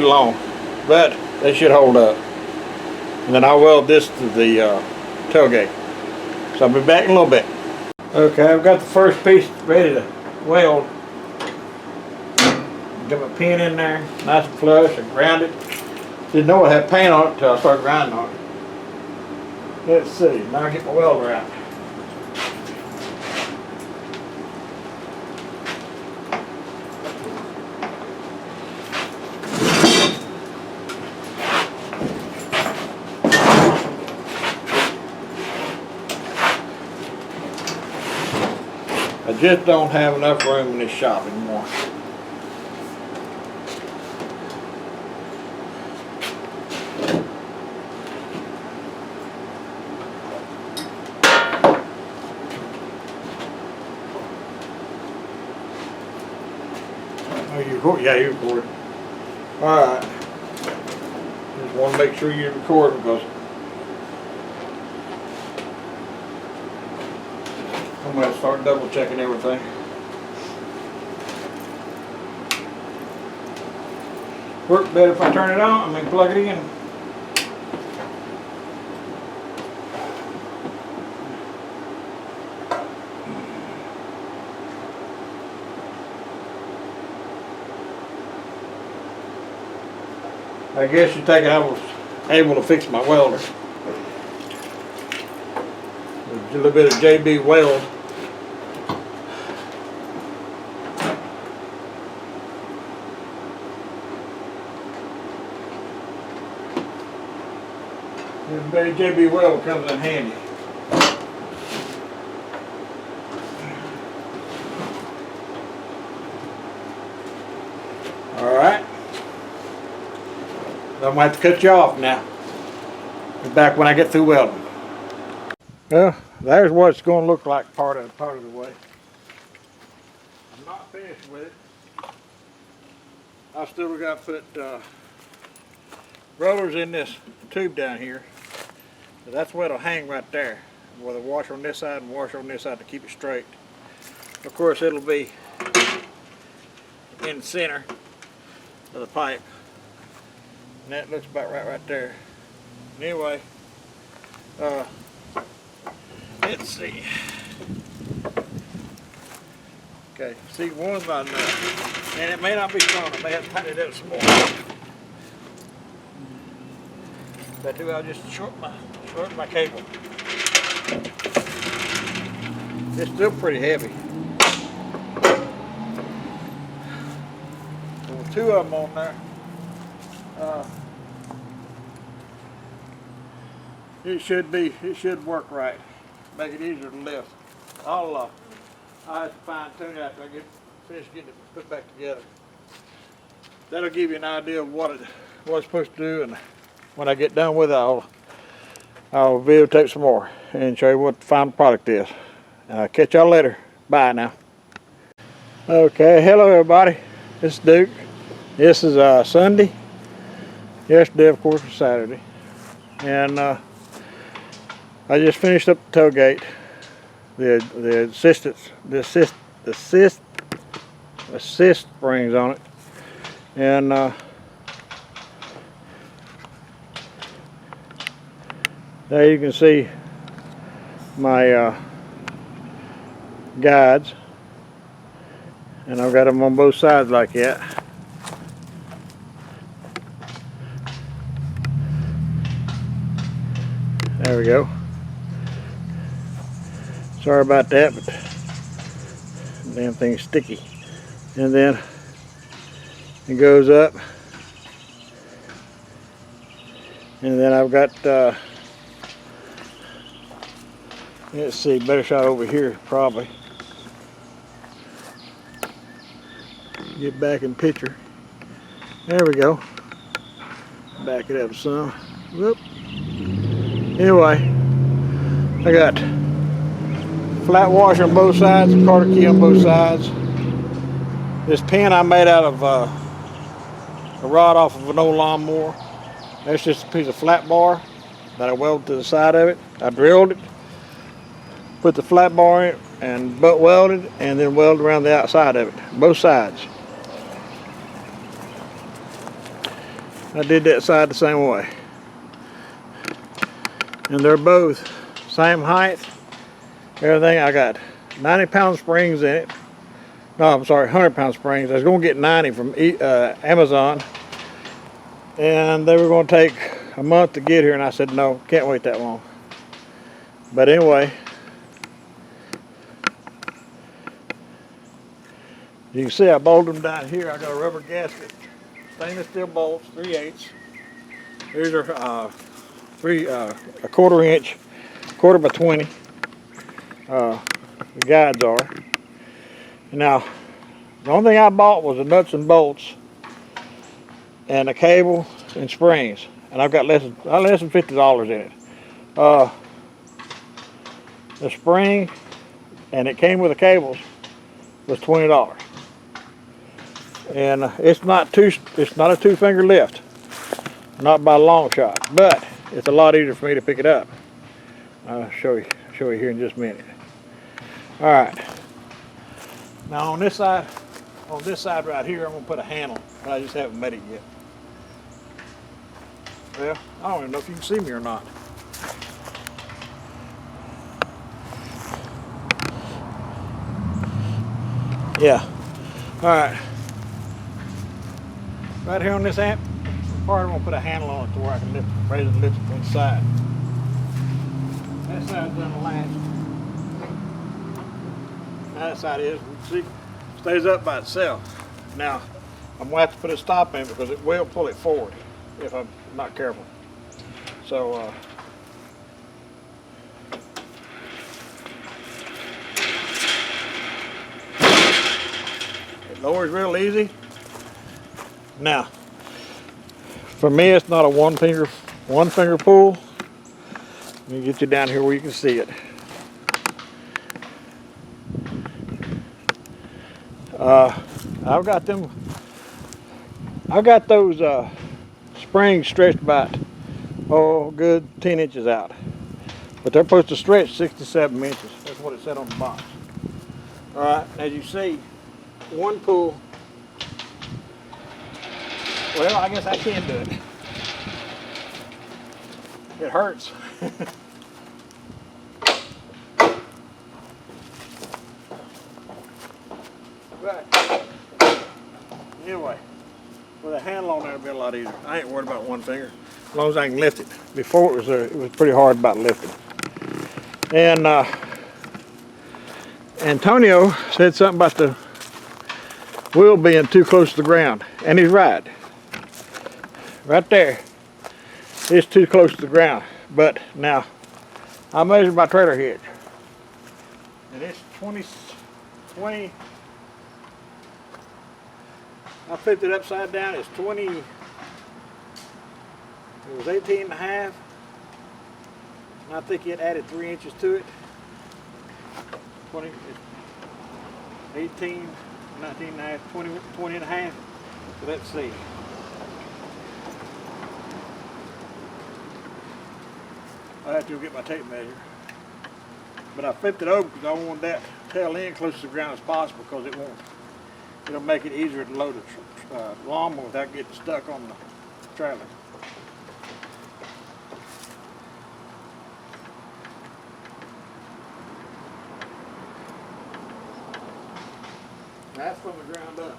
long, but they should hold up. And then I'll weld this to the tailgate. So I'll be back in a little bit. Okay, I've got the first piece ready to weld. Get my pin in there, nice and flush, and ground it. Didn't know I had paint on it until I started grinding on it. Let's see, now I get my welder out. I just don't have enough room in this shop anymore. Oh, you record? Yeah, you record. Alright. Just want to make sure you record because I'm going to start double checking everything. Work better if I turn it on, plug it in. I guess you take it I was able to fix my welder. A little bit of JB weld. Everybody JB weld comes in handy. Alright. I'm going to have to cut you off now. Be back when I get through welding. Well, there's what it's going to look like part of the way. I'm not finished with it. I still got to put rollers in this tube down here. So that's where it'll hang right there. With a washer on this side and washer on this side to keep it straight. Of course, it'll be in the center of the pipe. And that looks about right there. Anyway, let's see. Okay, see one's not enough. And it may not be strong, I may have to tighten it up some more. If I do, I'll just shorten my cable. It's still pretty heavy. So with two of them on there, it should work right. Make it easier to lift. I'll have to fine tune it after I get finished getting it put back together. That'll give you an idea of what it's supposed to do, and when I get done with it, I'll videotape some more and show you what the final product is. Catch y'all later. Bye now. Okay, hello everybody. This is Duke. This is Sunday. Yesterday, of course, was Saturday, and I just finished up the tailgate. The assist springs on it, and there you can see my guides, and I've got them on both sides like that. There we go. Sorry about that, but the damn thing's sticky. And then it goes up, and then I've got let's see, better shot over here probably. Get back in picture. There we go. Back it up some. Whoop. Anyway, I got flat washer on both sides, Carter key on both sides. This pin I made out of a rod off of an old lawnmower. That's just a piece of flat bar that I welded to the side of it. I drilled it, put the flat bar in it, and butt welded, and then welded around the outside of it, both sides. I did that side the same way. And they're both same height, everything. I got 90-pound springs in it. No, I'm sorry, 100-pound springs. I was going to get 90 from Amazon. And they were going to take a month to get here, and I said, no, can't wait that long. But anyway, you can see I bolted them down here. I got a rubber gasket, stainless steel bolts, 3/8. These are a quarter inch, quarter by 20. The guides are. Now, the only thing I bought was the nuts and bolts and a cable and springs, and I've got less than $50 in it. The spring, and it came with the cables, was $20, and it's not a two-finger lift, not by a long shot, but it's a lot easier for me to pick it up. I'll show you here in just a minute. All right. Now on this side right here, I'm gonna put a handle, but I just haven't made it yet. Well, I don't even know if you can see me or not. Yeah. All right. Right here on this part, I'm gonna put a handle on it to where I can raise and lift it from the side. That side's done the last. That side is, see, stays up by itself. Now, I'm gonna have to put a stop in because it will pull it forward if I'm not careful. So, it lowers real easy. Now, for me, it's not a one finger pull. Let me get you down here where you can see it. I've got those springs stretched about, good 10 inches out. But they're supposed to stretch 6 to 7 inches. That's what it said on the box. All right, as you see, one pull. Well, I guess I can do it. It hurts. But anyway, with a handle on there, it'll be a lot easier. I ain't worried about one finger, as long as I can lift it. Before it was pretty hard about lifting. And Antonio said something about the wheel being too close to the ground, and he's right. Right there, it's too close to the ground. But now, I measured my trailer hitch, and it's 20. I flipped it upside down. It's 20. It was 18 and a half. And I think it added 3 inches to it. 20, 18, 19 and a half, 20 and a half. So let's see. I have to go get my tape measure. But I flipped it over because I want that tail end close to the ground as possible, because it'll make it easier to load the lawnmower without getting stuck on the trailer. That's from the ground up.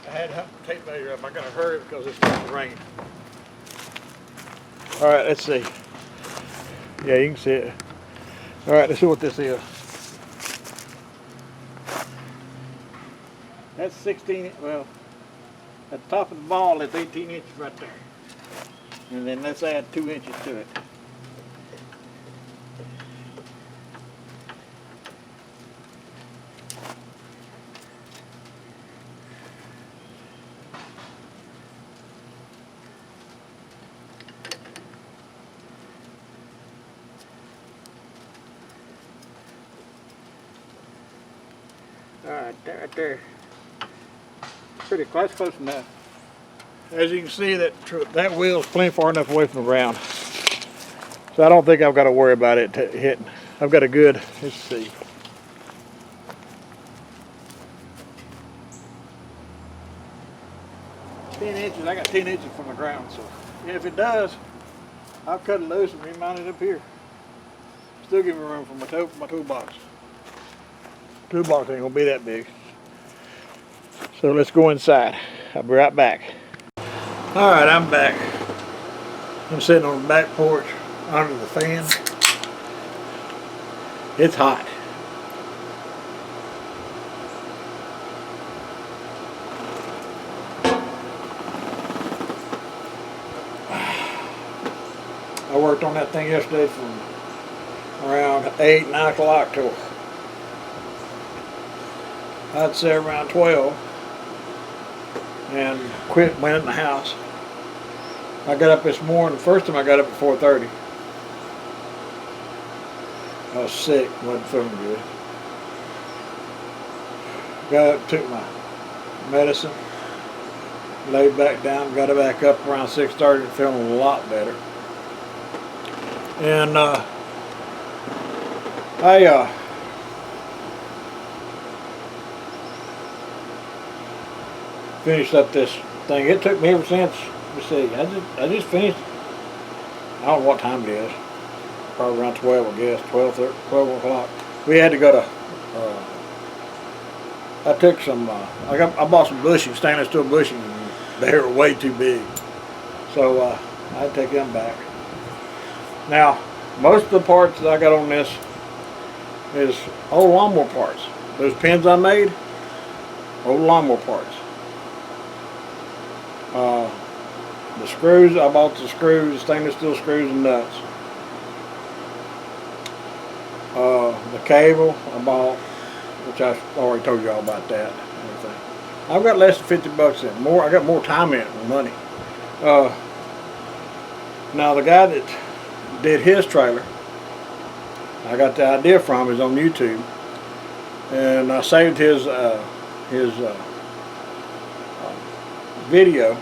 I had to have the tape measure up. I gotta hurry because it's starting to rain. All right, let's see. Yeah, you can see it. All right, let's see what this is. That's 16, well, at the top of the ball, it's 18 inches right there. And then let's add 2 inches to it. Alright, right there. Pretty close, close enough. As you can see, that wheel is plenty far enough away from the ground. So I don't think I've got to worry about it hitting. I've got a good, let's see. I got 10 inches from the ground, so yeah, if it does, I'll cut it loose and remount it up here. Still give me room for my toolbox. Toolbox ain't gonna be that big. So let's go inside. I'll be right back. All right, I'm back. I'm sitting on the back porch under the fan. It's hot. I worked on that thing yesterday from around 8, 9 o'clock till I'd say around 12 and went in the house. I got up this morning, the first time I got up at 4:30. I was sick, wasn't feeling good. Got up, took my medicine, laid back down, got back up around 6:30 and feeling a lot better. And I finished up this thing. It took me ever since, let's see, I just finished, I don't know what time it is, probably around 12 I guess, 12 o'clock. We had to go to, I took some, I bought some bushings, stainless steel bushings, and they were way too big. So I had to take them back. Now, most of the parts that I got on this is old lawnmower parts. Those pins I made, old lawnmower parts. The screws, I bought the screws, stainless steel screws and nuts. The cable I bought, which I already told you all about that and everything. I've got less than 50 bucks in. I got more time in it than money. Now the guy that did his trailer, I got the idea from, is on YouTube, and I saved his video,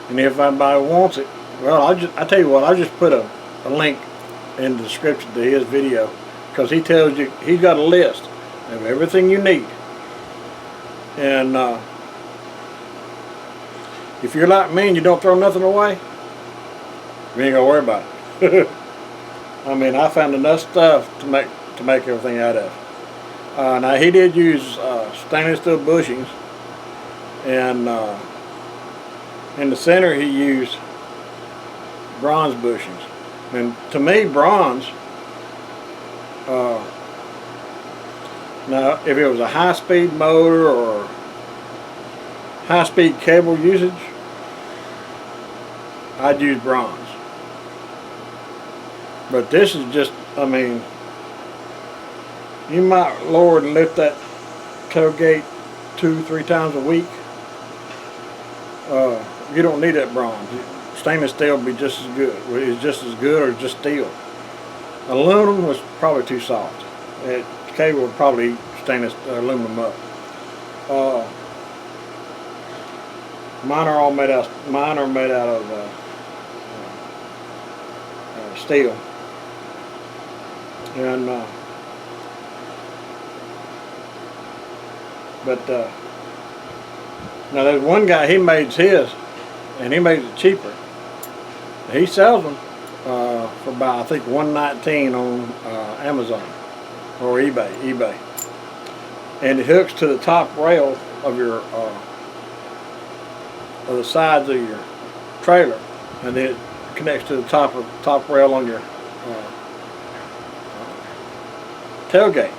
and if anybody wants it, well, I tell you what, I'll just put a link in the description to his video, because he tells you, he's got a list of everything you need. And if you're like me and you don't throw nothing away, you ain't gonna worry about it. I mean, I found enough stuff to make everything out of. Now he did use stainless steel bushings, and in the center he used bronze bushings. And to me, bronze, now if it was a high-speed motor or high-speed cable usage, I'd use bronze. But this is just, I mean, you might lower and lift that tailgate 2-3 times a week. You don't need that bronze. Stainless steel would be just as good. It's just as good, or just steel. Aluminum was probably too soft. Cable would probably eat aluminum up. Mine are made out of steel. And now there's one guy, he makes his, and he makes it cheaper. He sells them for about, I think, $119 on Amazon or eBay. And it hooks to the top rail of your of the sides of your trailer, and then it connects to the top rail on your tailgate.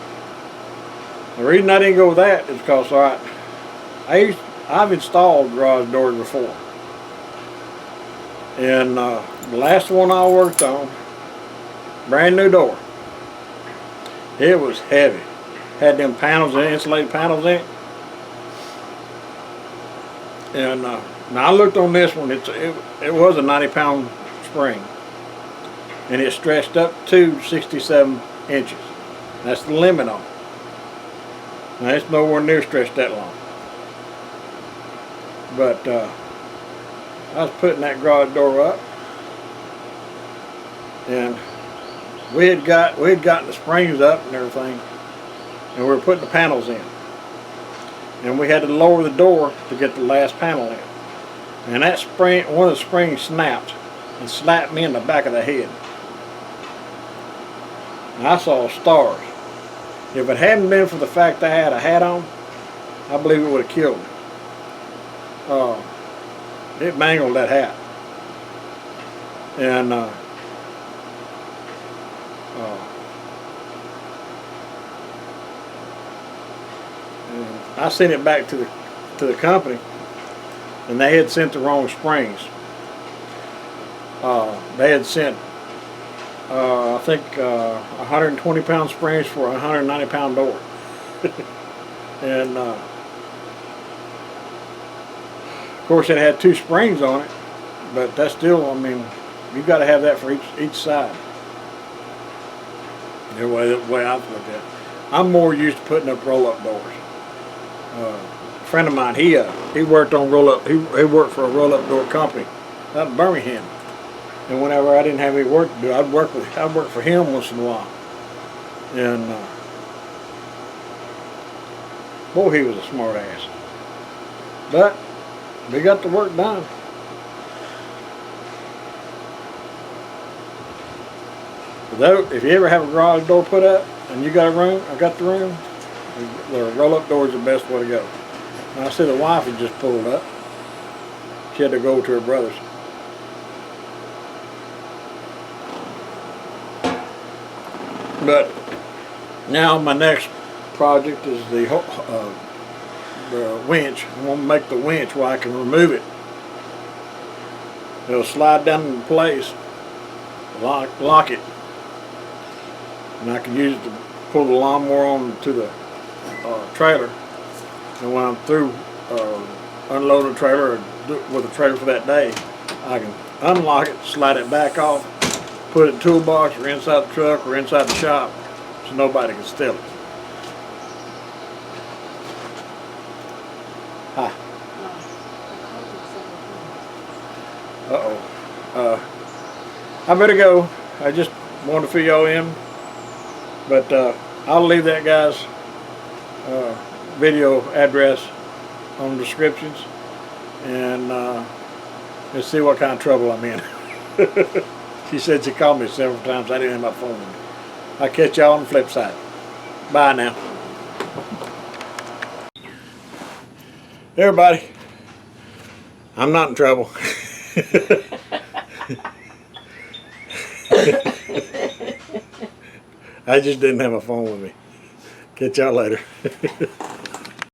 The reason I didn't go with that is because, all right, I've installed garage doors before, and the last one I worked on, brand new door, it was heavy. Had them panels, insulated panels in it. And now I looked on this one. It was a 90-pound spring, and it stretched up to 67 inches. That's the limit on it. Now it's nowhere near stretched that long. But I was putting that garage door up, and we had gotten the springs up and everything, and we were putting the panels in, and we had to lower the door to get the last panel in, and that spring, one of the springs snapped and slapped me in the back of the head, and I saw stars. If it hadn't been for the fact that I had a hat on, I believe it would have killed me. It mangled that hat, and I sent it back to the company, and they had sent the wrong springs. They had sent I think 120-pound springs for a 190-pound door, and of course it had 2 springs on it, but that's still, I mean, you've got to have that for each side. The way I look at it, I'm more used to putting up roll-up doors. A friend of mine, he worked on roll-up. He worked for a roll-up door company out in Birmingham. And whenever I didn't have any work to do, I'd work for him once in a while. And boy, he was a smart ass. But we got the work done. Though, if you ever have a garage door put up and you got a room, I got the room, the roll-up door is the best way to go. And I see the wife had just pulled up. She had to go to her brother's. But now my next project is the winch. I want to make the winch where I can remove it. It'll slide down in place, lock it, and I can use it to pull the lawnmower onto the trailer. And when I'm through unloading the trailer or with the trailer for that day, I can unlock it, slide it back off, put it in the toolbox or inside the truck or inside the shop so nobody can steal it. Hi. Uh-oh. I better go. I just wanted to fill y'all in. But I'll leave that guy's video address on the descriptions. And let's see what kind of trouble I'm in. She said she called me several times. I didn't have my phone with me. I'll catch y'all on the flip side. Bye now. Everybody, I'm not in trouble. I just didn't have my phone with me. Catch y'all later.